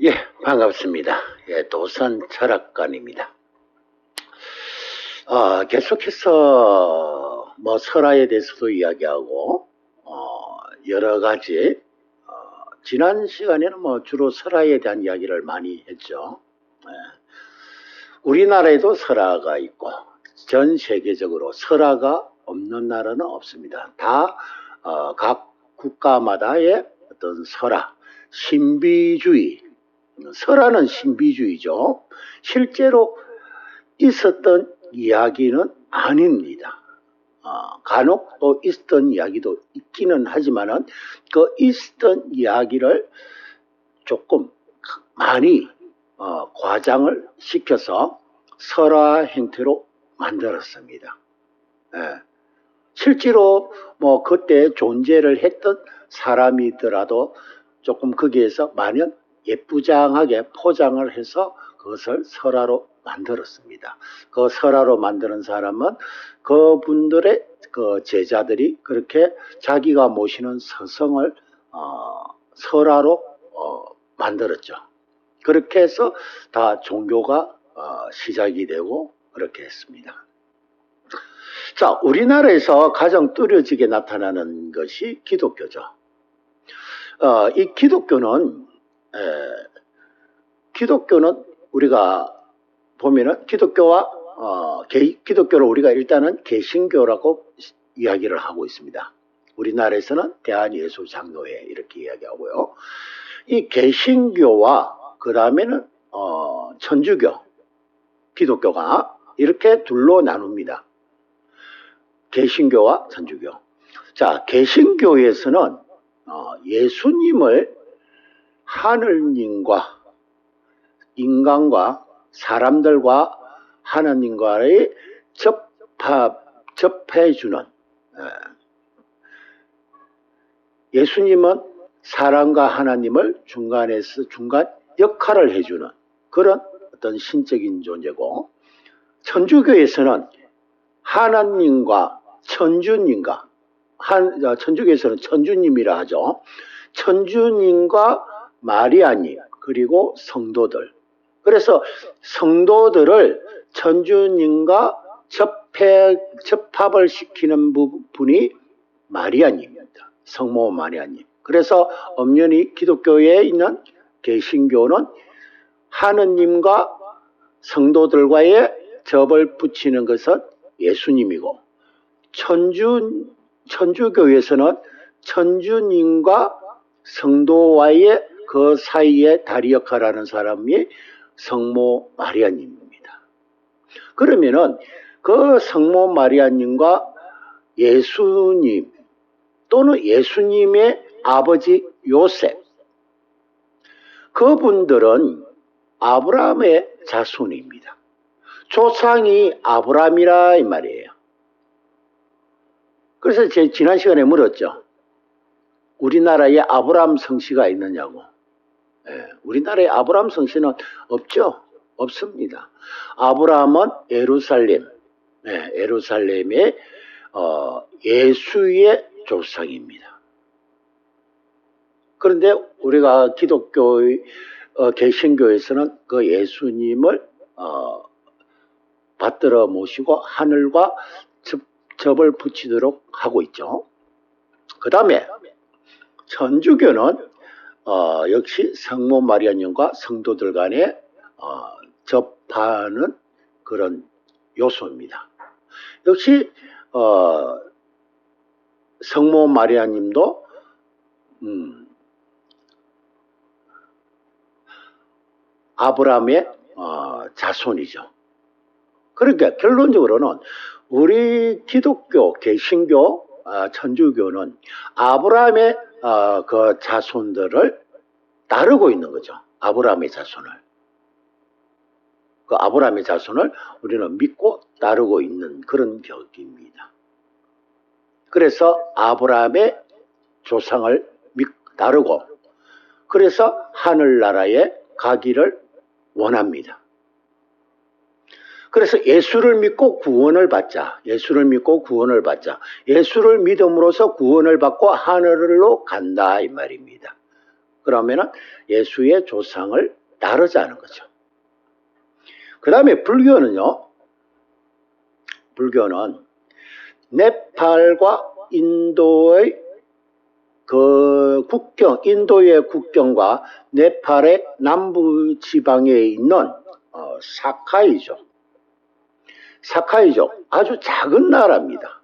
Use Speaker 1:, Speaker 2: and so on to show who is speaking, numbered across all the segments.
Speaker 1: 예, 반갑습니다. 예, 도산 철학관입니다. 계속해서 설화에 대해서도 이야기하고 여러 가지 지난 시간에는 주로 설화에 대한 이야기를 많이 했죠. 예, 우리나라에도 설화가 있고 전 세계적으로 설화가 없는 나라는 없습니다. 다 각 국가마다의 어떤 설화, 신비주의, 설화는 신비주의죠. 실제로 있었던 이야기는 아닙니다. 간혹 또 있었던 이야기도 있기는 하지만은 그 있었던 이야기를 조금 많이 과장을 시켜서 설화 형태로 만들었습니다. 예. 실제로 그때 존재를 했던 사람이더라도 조금 거기에서 마냥 예쁘장하게 포장을 해서 그것을 설화로 만들었습니다. 그 설화로 만드는 사람은 그분들의 그 제자들이 그렇게 자기가 모시는 서성을 설화로 만들었죠. 그렇게 해서 다 종교가 시작이 되고 그렇게 했습니다. 자, 우리나라에서 가장 뚜렷하게 나타나는 것이 기독교죠. 이 기독교는 우리가 보면은 기독교를 우리가 일단은 개신교라고 이야기를 하고 있습니다. 우리나라에서는 대한예수장로회 이렇게 이야기하고요. 이 개신교와 그 다음에는 천주교, 기독교가 이렇게 둘로 나눕니다. 개신교와 천주교. 자, 개신교에서는 예수님을 하늘님과 인간과 사람들과 하나님과의 접해주는, 예수님은 사람과 하나님을 중간 역할을 해주는 그런 어떤 신적인 존재고, 천주교에서는 하나님과 천주님과 천주교에서는 천주님이라 하죠. 천주님과 마리아님 그리고 성도들. 그래서 성도들을 천주님과 접합을 시키는 분이 마리아님입니다. 성모 마리아님. 그래서 엄연히 기독교에 있는 개신교는 하느님과 성도들과의 접을 붙이는 것은 예수님이고, 천주교에서는 천주님과 성도와의 그 사이에 다리 역할을 하는 사람이 성모 마리아님입니다. 그러면은 그 성모 마리아님과 예수님 또는 예수님의 아버지 요셉, 그분들은 아브라함의 자손입니다. 조상이 아브라함이라 이 말이에요. 그래서 제가 지난 시간에 물었죠. 우리나라에 아브라함 성씨가 있느냐고. 우리나라에 아브라함 성씨는 없죠. 없습니다. 아브라함은 예루살렘의 예수의 조상입니다. 그런데 우리가 개신교에서는 그 예수님을 받들어 모시고 하늘과 접을 붙이도록 하고 있죠. 그 다음에 천주교는 역시 성모 마리아님과 성도들 간에 접하는 그런 요소입니다. 역시 성모 마리아님도 아브라함의 자손이죠. 그러니까 결론적으로는 우리 기독교, 개신교, 천주교는 아브라함의 그 자손들을 따르고 있는 거죠. 아브라함의 자손을. 그 아브라함의 자손을 우리는 믿고 따르고 있는 그런 격입니다. 그래서 아브라함의 조상을 따르고, 그래서 하늘나라에 가기를 원합니다. 그래서 예수를 믿고 구원을 받자. 예수를 믿음으로써 구원을 받고 하늘로 간다 이 말입니다. 그러면은 예수의 조상을 따르자는 거죠. 그 다음에 불교는요, 불교는 네팔과 인도의 그 국경, 인도의 국경과 네팔의 남부 지방에 있는 사카이족, 사카이족 아주 작은 나라입니다.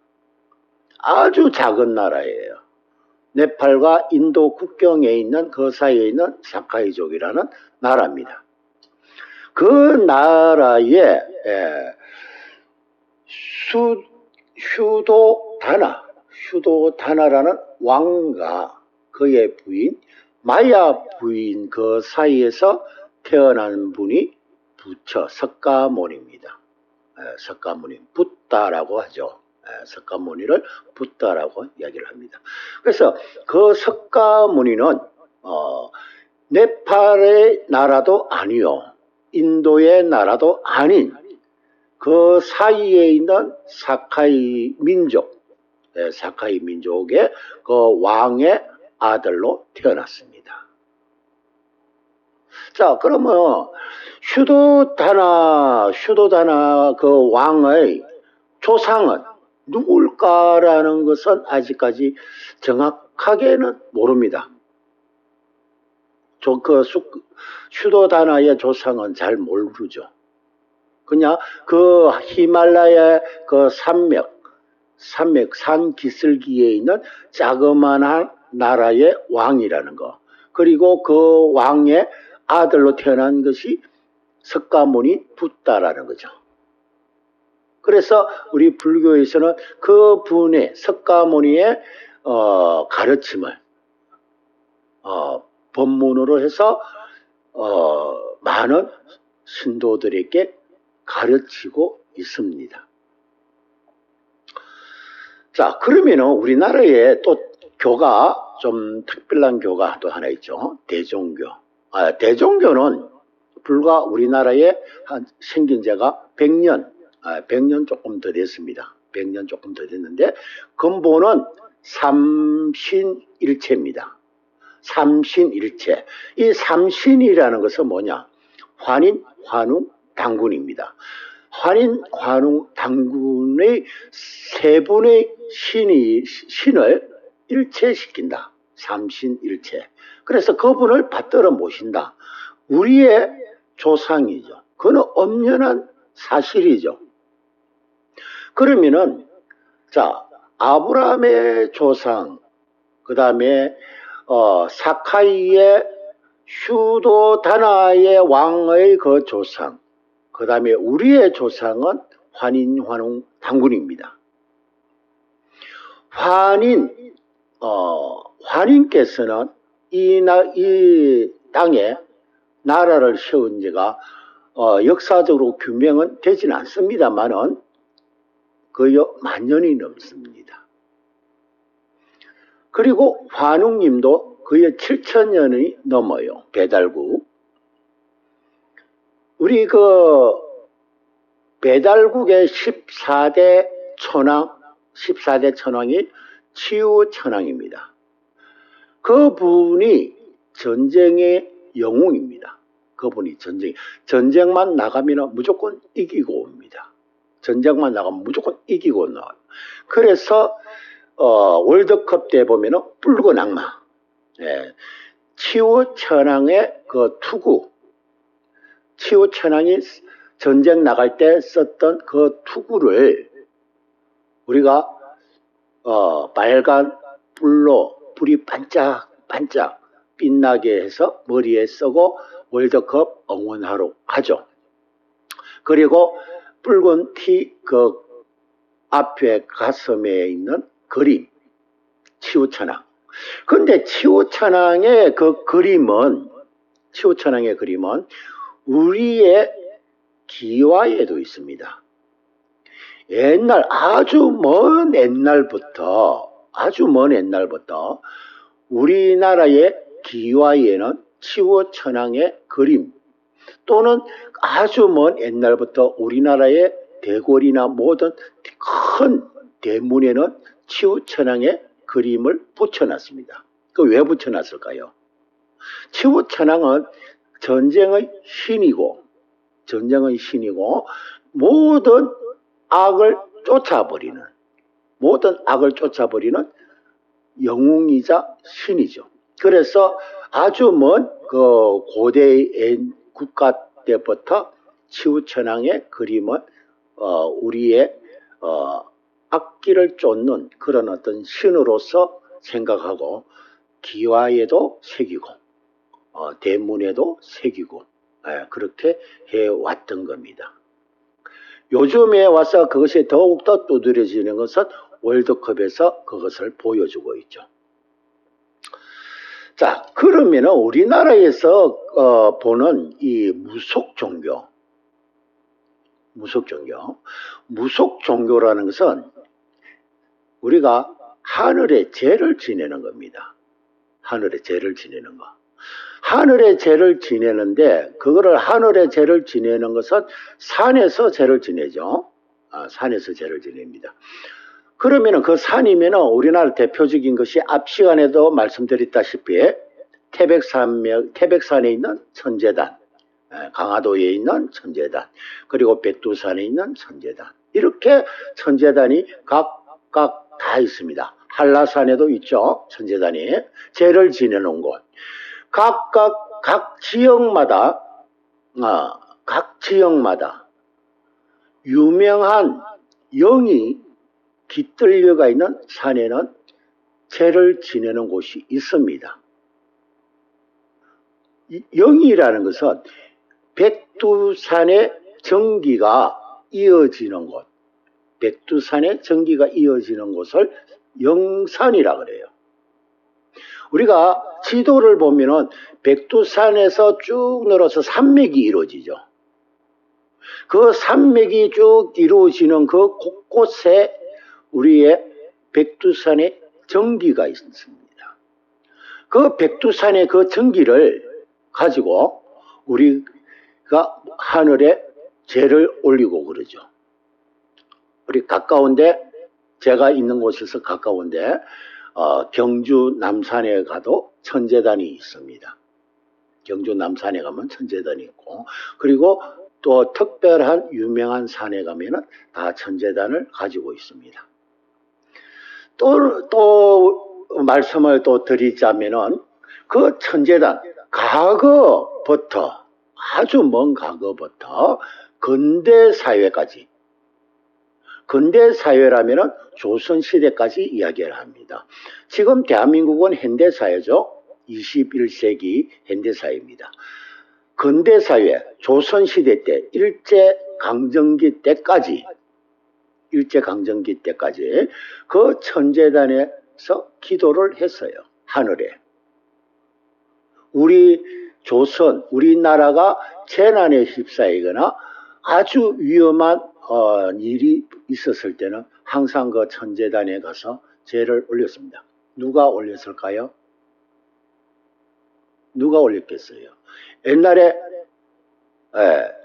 Speaker 1: 아주 작은 나라예요. 네팔과 인도 국경에 있는 그 사이에 있는 사카이족이라는 나라입니다. 그 나라에 휴도다나라는 왕과 그의 부인 마야 부인 그 사이에서 태어난 분이 부처 석가모니입니다. 석가모니, 붓다라고 하죠. 석가모니를 붓다라고 이야기를 합니다. 그래서 그 석가모니는 네팔의 나라도 아니요, 인도의 나라도 아닌 그 사이에 있는 사카이 민족, 사카이 민족의 그 왕의 아들로 태어났습니다. 자, 그러면 휴도다나 그 왕의 조상은 누굴까라는 것은 아직까지 정확하게는 모릅니다. 휴도다나의 조상은 잘 모르죠. 그냥 그 히말라야 그 산 기슭기에 있는 자그마한 나라의 왕이라는 거, 그리고 그 왕의 아들로 태어난 것이 석가모니 붓다라는 거죠. 그래서 우리 불교에서는 그 분의 석가모니의 가르침을 법문으로 해서 많은 신도들에게 가르치고 있습니다. 자, 그러면은 우리나라에 또 교가 좀 특별한 교가 또 하나 있죠. 대종교. 대종교는 불과 우리나라에 생긴 지가 100년, 100년 조금 더 됐습니다. 100년 조금 더 됐는데 근본은 삼신일체입니다. 삼신일체. 이 삼신이라는 것은 뭐냐? 환인, 환웅, 당군입니다. 환인, 환웅, 당군의 세 분의 신을 일체시킨다. 삼신일체. 그래서 그분을 받들어 모신다. 우리의 조상이죠. 그는 엄연한 사실이죠. 그러면은 자, 아브라함의 조상, 그 다음에 사카이의 휴도다나의 왕의 그 조상, 그 다음에 우리의 조상은 환인, 환웅, 당군입니다. 환인께서는 이 땅에 나라를 세운 지가 역사적으로 규명은 되지는 않습니다만은 거의 만년이 넘습니다. 그리고 환웅님도 거의 7천년이 넘어요. 배달국. 우리 그 배달국의 14대 천왕이 치우천왕입니다. 그분이 전쟁의 영웅입니다. 그분이 전쟁만 나가면 무조건 이기고 옵니다. 전쟁만 나가면 무조건 이기고 나와요. 그래서 월드컵 때 보면은 붉은 악마, 치우천왕의 그 투구, 치우천왕이 전쟁 나갈 때 썼던 그 투구를 우리가 빨간 불로 불이 반짝반짝 빛나게 해서 머리에 쓰고 월드컵 응원하러 가죠. 그리고 붉은 티 그 앞에 가슴에 있는 그림, 치우천왕. 근데 치우천왕의 그림은 우리의 기와에도 있습니다. 옛날 아주 먼 옛날부터 우리나라의 기와에는 치우천왕의 그림, 또는 아주 먼 옛날부터 우리나라의 대궐이나 모든 큰 대문에는 치우천왕의 그림을 붙여놨습니다. 그 왜 붙여놨을까요? 치우천왕은 전쟁의 신이고 모든 악을 쫓아버리는 영웅이자 신이죠. 그래서 아주 먼 그 고대의 국가 때부터 치우천왕의 그림은 우리의 악기를 쫓는 그런 어떤 신으로서 생각하고 기와에도 새기고 대문에도 새기고 그렇게 해왔던 겁니다. 요즘에 와서 그것이 더욱더 두드러지는 것은 월드컵에서 그것을 보여주고 있죠. 자, 그러면 우리나라에서 보는 이 무속 종교라는 것은 우리가 하늘의 죄를 지내는 겁니다. 하늘의 죄를 지내는 거. 하늘의 죄를 지내는데 그거를 하늘의 죄를 지내는 것은 산에서 죄를 지내죠. 산에서 죄를 지냅니다. 그러면은 그 산이면은 우리나라 대표적인 것이 앞 시간에도 말씀드렸다시피 태백산에 있는 천제단, 강화도에 있는 천제단, 그리고 백두산에 있는 천제단. 이렇게 천제단이 각각 다 있습니다. 한라산에도 있죠. 천제단이 죄를 지내는 곳. 각 지역마다 유명한 영이 깃들려가 있는 산에는 죄를 지내는 곳이 있습니다. 영이라는 것은 백두산의 전기가 이어지는 곳, 곳을 영산이라 그래요. 우리가 지도를 보면은 백두산에서 쭉 늘어서 산맥이 이루어지죠. 그 산맥이 쭉 이루어지는 그 곳곳에 우리의 백두산의 전기가 있습니다. 그 백두산의 그 전기를 가지고 우리가 하늘에 죄를 올리고 그러죠. 우리 가까운데, 제가 있는 곳에서 가까운데 경주 남산에 가도 천제단이 있습니다. 경주 남산에 가면 천제단이 있고, 그리고 또 특별한 유명한 산에 가면은 다 천제단을 가지고 있습니다. 또 말씀을 또 드리자면은 그 천제단, 과거부터, 아주 먼 과거부터 근대사회까지, 근대사회라면은 조선시대까지 이야기를 합니다. 지금 대한민국은 현대사회죠. 21세기 현대사회입니다. 근대사회, 조선시대 때, 일제강점기 때까지 그 천제단에서 기도를 했어요. 하늘에. 우리나라가 재난에 휩싸이거나 아주 위험한 일이 있었을 때는 항상 그 천제단에 가서 죄를 올렸습니다. 누가 올렸을까요? 누가 올렸겠어요? 옛날에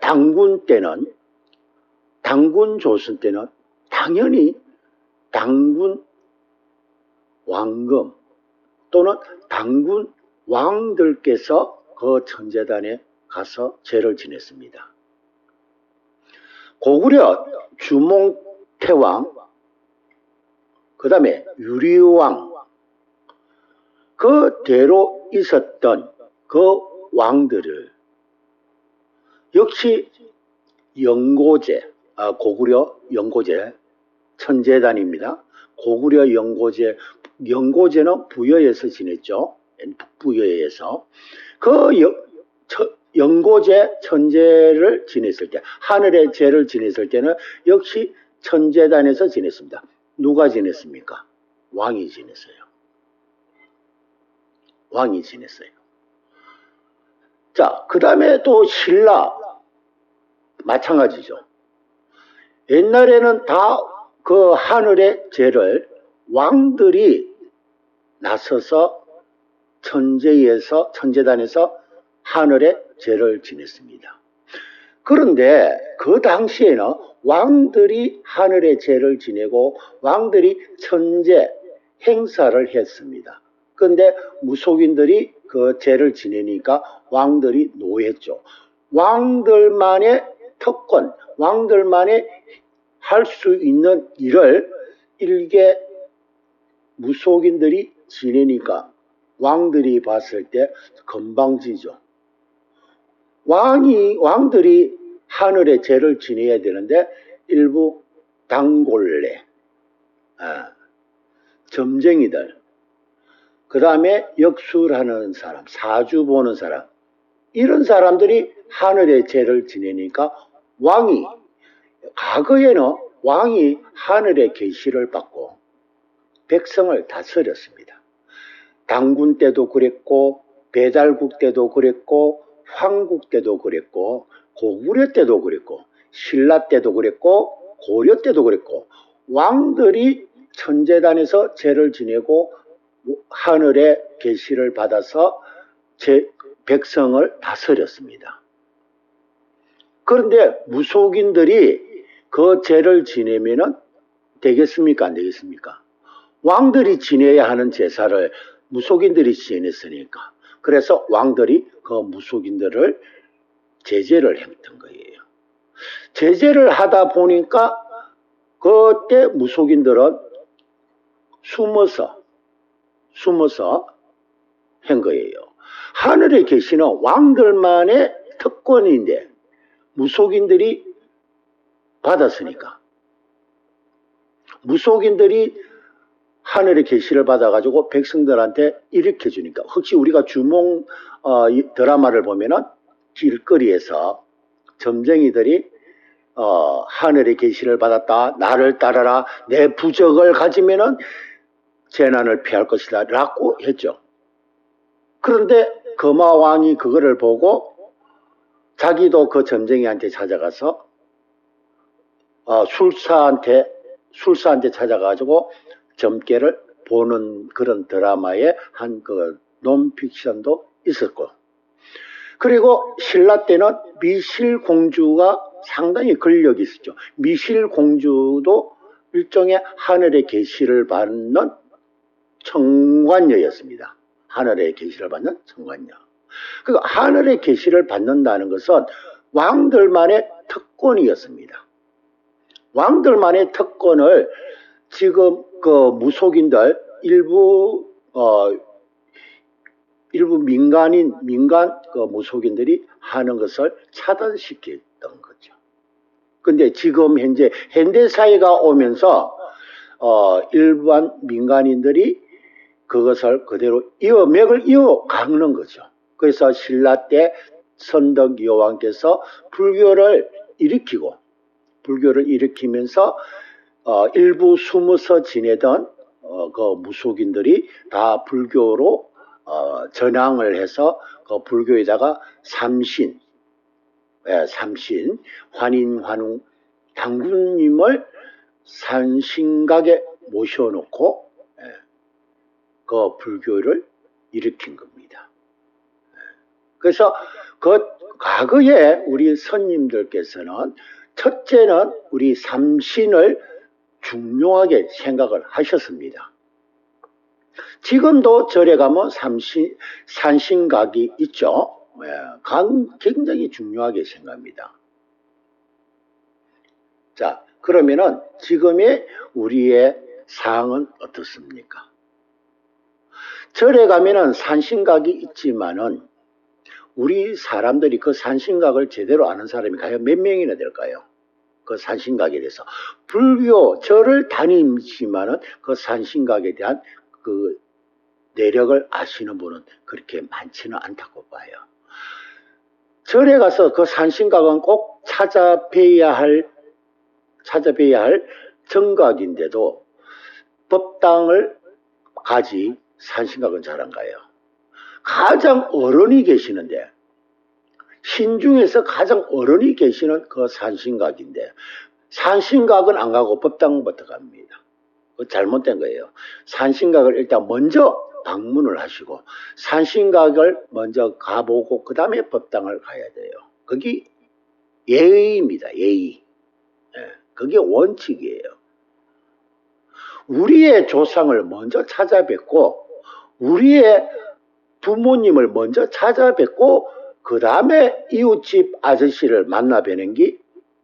Speaker 1: 당군 조선 때는 당연히 당군 왕금 또는 당군 왕들께서 그 천제단에 가서 죄를 지냈습니다. 고구려 주몽태왕, 그 다음에 유리왕, 그 대로 있었던 그 왕들을 역시 고구려 영고제 천제단입니다. 고구려 영고제는 부여에서 지냈죠. 북부여에서 그 영고제 천제를 지냈을 때, 하늘의 제를 지냈을 때는 역시 천제단에서 지냈습니다. 누가 지냈습니까? 왕이 지냈어요. 자, 그 다음에 또 신라 마찬가지죠. 옛날에는 다 그 하늘의 제를 왕들이 나서서 천제단에서 하늘의 제를 지냈습니다. 그런데 그 당시에는 왕들이 하늘의 제를 지내고 왕들이 천제 행사를 했습니다. 그런데 무속인들이 그 제를 지내니까 왕들이 노했죠. 왕들만의 특권, 왕들만의 할 수 있는 일을 일개 무속인들이 지내니까 왕들이 봤을 때 건방지죠. 왕들이 하늘의 제를 지내야 되는데 일부 단골레, 점쟁이들, 그 다음에 역술하는 사람, 사주 보는 사람, 이런 사람들이 하늘의 제를 지내니까 과거에는 왕이 하늘의 계시를 받고 백성을 다스렸습니다. 당군 때도 그랬고, 배달국 때도 그랬고, 황국 때도 그랬고, 고구려 때도 그랬고, 신라 때도 그랬고, 고려 때도 그랬고, 왕들이 천재단에서 제를 지내고 하늘의 계시를 받아서 백성을 다스렸습니다. 그런데 무속인들이 그 제를 지내면은 되겠습니까? 안 되겠습니까? 왕들이 지내야 하는 제사를 무속인들이 지냈으니까. 그래서 왕들이 그 무속인들을 제재를 했던 거예요. 제재를 하다 보니까 그때 무속인들은 숨어서 한 거예요. 하늘에 계시는 왕들만의 특권인데 무속인들이 받았으니까. 무속인들이 하늘의 계시를 받아가지고 백성들한테 일으켜 주니까. 혹시 우리가 주몽 드라마를 보면은 길거리에서 점쟁이들이 하늘의 계시를 받았다. 나를 따라라. 내 부적을 가지면은 재난을 피할 것이다. 라고 했죠. 그런데 거마왕이 그거를 보고 자기도 그 점쟁이한테 찾아가서 술사한테 찾아가지고 점괘를 보는 그런 드라마의 한 그 논픽션도 있었고, 그리고 신라 때는 미실공주가 상당히 권력이 있었죠. 미실공주도 일종의 하늘의 계시를 받는 청관녀였습니다. 하늘의 계시를 받는 청관녀. 그 하늘의 계시를 받는다는 것은 왕들만의 특권이었습니다. 왕들만의 특권을 지금 그 무속인들 일부 민간 그 무속인들이 하는 것을 차단시켰던 거죠. 근데 지금 현대 사회가 오면서 일반 민간인들이 그것을 그대로 맥을 이어가는 거죠. 그래서 신라 때 선덕 여왕께서 불교를 일으키면서 일부 숨어서 지내던 그 무속인들이 다 불교로 전향을 해서 그 불교에다가 삼신, 환인, 환웅, 당군님을 산신각에 모셔놓고 그 불교를 일으킨 겁니다. 그래서 그 과거에 우리 선님들께서는 첫째는 우리 삼신을 중요하게 생각을 하셨습니다. 지금도 절에 가면 산신각이 있죠. 굉장히 중요하게 생각합니다. 자, 그러면은 지금의 우리의 상황은 어떻습니까? 절에 가면은 산신각이 있지만은 우리 사람들이 그 산신각을 제대로 아는 사람이 과연 몇 명이나 될까요? 그 산신각에 대해서. 불교 절을 다니지만은 그 산신각에 대한 그 내력을 아시는 분은 그렇게 많지는 않다고 봐요. 절에 가서 그 산신각은 꼭 찾아뵈야 할 정각인데도 법당을 가지 산신각은 잘 안 가요. 가장 어른이 계시는데, 신중에서 가장 어른이 계시는 그 산신각인데 산신각은 안 가고 법당부터 갑니다. 그거 잘못된 거예요. 산신각을 일단 먼저 방문을 하시고 산신각을 먼저 가보고 그 다음에 법당을 가야 돼요. 그게 예의입니다. 예의. 그게 원칙이에요. 우리의 조상을 먼저 찾아뵙고 우리의 부모님을 먼저 찾아뵙고 그 다음에 이웃집 아저씨를 만나 뵈는 게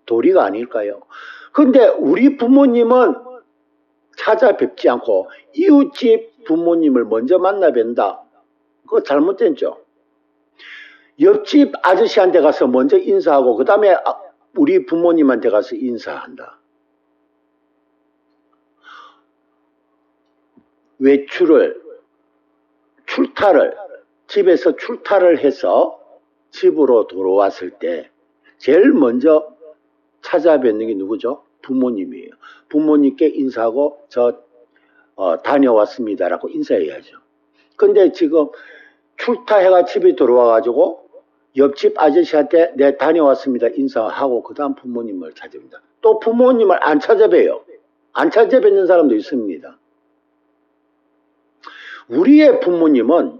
Speaker 1: 도리가 아닐까요? 근데 우리 부모님은 찾아뵙지 않고 이웃집 부모님을 먼저 만나 뵌다. 그거 잘못됐죠. 옆집 아저씨한테 가서 먼저 인사하고 그 다음에 우리 부모님한테 가서 인사한다. 집에서 출타를 해서 집으로 돌아왔을 때 제일 먼저 찾아뵙는 게 누구죠? 부모님이에요. 부모님께 인사하고 다녀왔습니다라고 인사해야죠. 근데 지금 출타해가 집에 들어와가지고 옆집 아저씨한테 네 다녀왔습니다 인사하고 그 다음 부모님을 찾아뵙니다. 또 부모님을 안 찾아뵈요. 안 찾아뵙는 사람도 있습니다. 우리의 부모님은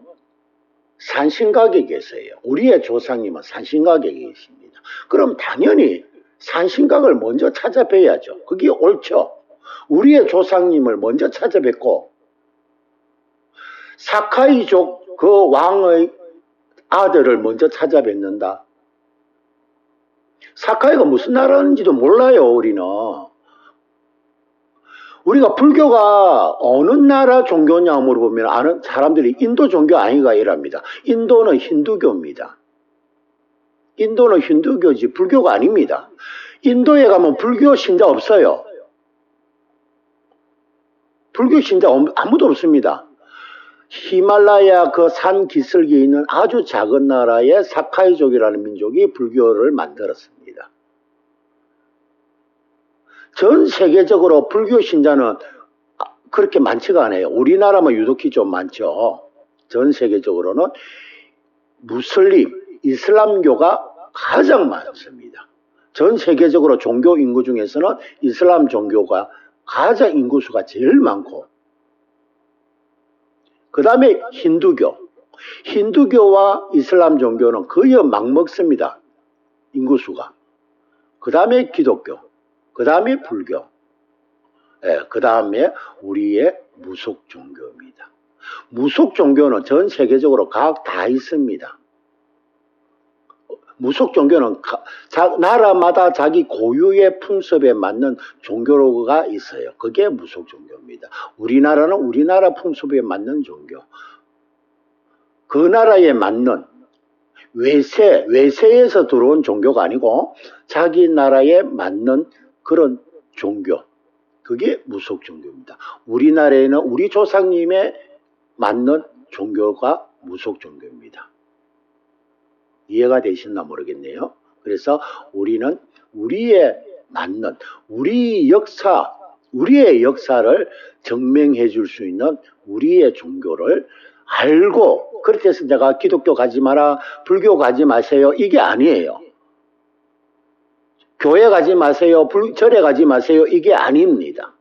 Speaker 1: 산신각에 계세요. 우리의 조상님은 산신각에 계십니다. 그럼 당연히 산신각을 먼저 찾아뵈야죠. 그게 옳죠. 우리의 조상님을 먼저 찾아뵙고 사카이족 그 왕의 아들을 먼저 찾아뵙는다. 사카이가 무슨 나라인지도 몰라요. 우리가 불교가 어느 나라 종교냐 물어보면 아는 사람들이 인도 종교 아니가 이랍니다. 인도는 힌두교입니다. 인도는 힌두교지 불교가 아닙니다. 인도에 가면 불교 신자 없어요. 불교 신자 아무도 없습니다. 히말라야 그 산 기슭에 있는 아주 작은 나라의 사카이족이라는 민족이 불교를 만들었습니다. 전 세계적으로 불교 신자는 그렇게 많지가 않아요. 우리나라만 유독히 좀 많죠. 전 세계적으로는 이슬람교가 가장 많습니다. 전 세계적으로 종교 인구 중에서는 이슬람 종교가 가장 인구수가 제일 많고 그 다음에 힌두교와 이슬람 종교는 거의 맞먹습니다. 인구수가. 그 다음에 기독교, 그 다음에 불교, 그 다음에 우리의 무속 종교입니다. 무속 종교는 전 세계적으로 각 다 있습니다. 무속 종교는 나라마다 자기 고유의 풍습에 맞는 종교가 있어요. 그게 무속 종교입니다. 우리나라는 우리나라 풍습에 맞는 종교. 그 나라에 맞는 외세에서 들어온 종교가 아니고 자기 나라에 맞는 그런 종교. 그게 무속 종교입니다. 우리나라에는 우리 조상님에 맞는 종교가 무속 종교입니다. 이해가 되시나 모르겠네요. 그래서 우리는 우리의 맞는 우리의 역사를 증명해 줄 수 있는 우리의 종교를 알고 그렇게 해서 내가 기독교 가지 마라, 불교 가지 마세요 이게 아니에요. 교회 가지 마세요, 절에 가지 마세요 이게 아닙니다.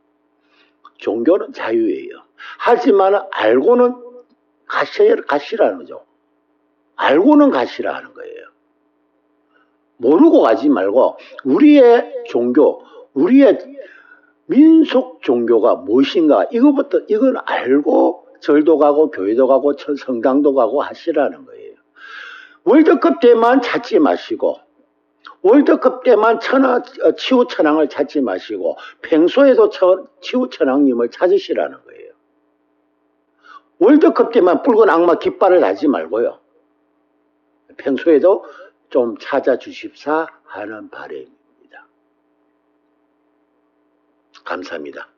Speaker 1: 종교는 자유예요. 하지만 알고는 가시라는 거죠. 알고는 가시라 하는 거예요. 모르고 가지 말고 우리의 종교, 우리의 민속 종교가 무엇인가 이건 알고 절도 가고 교회도 가고 성당도 가고 하시라는 거예요. 월드컵 때만 찾지 마시고 월드컵 때만 치우천왕을 찾지 마시고 평소에도 치우천왕님을 찾으시라는 거예요. 월드컵 때만 붉은 악마 깃발을 하지 말고요. 평소에도 좀 찾아주십사 하는 바람입니다. 감사합니다.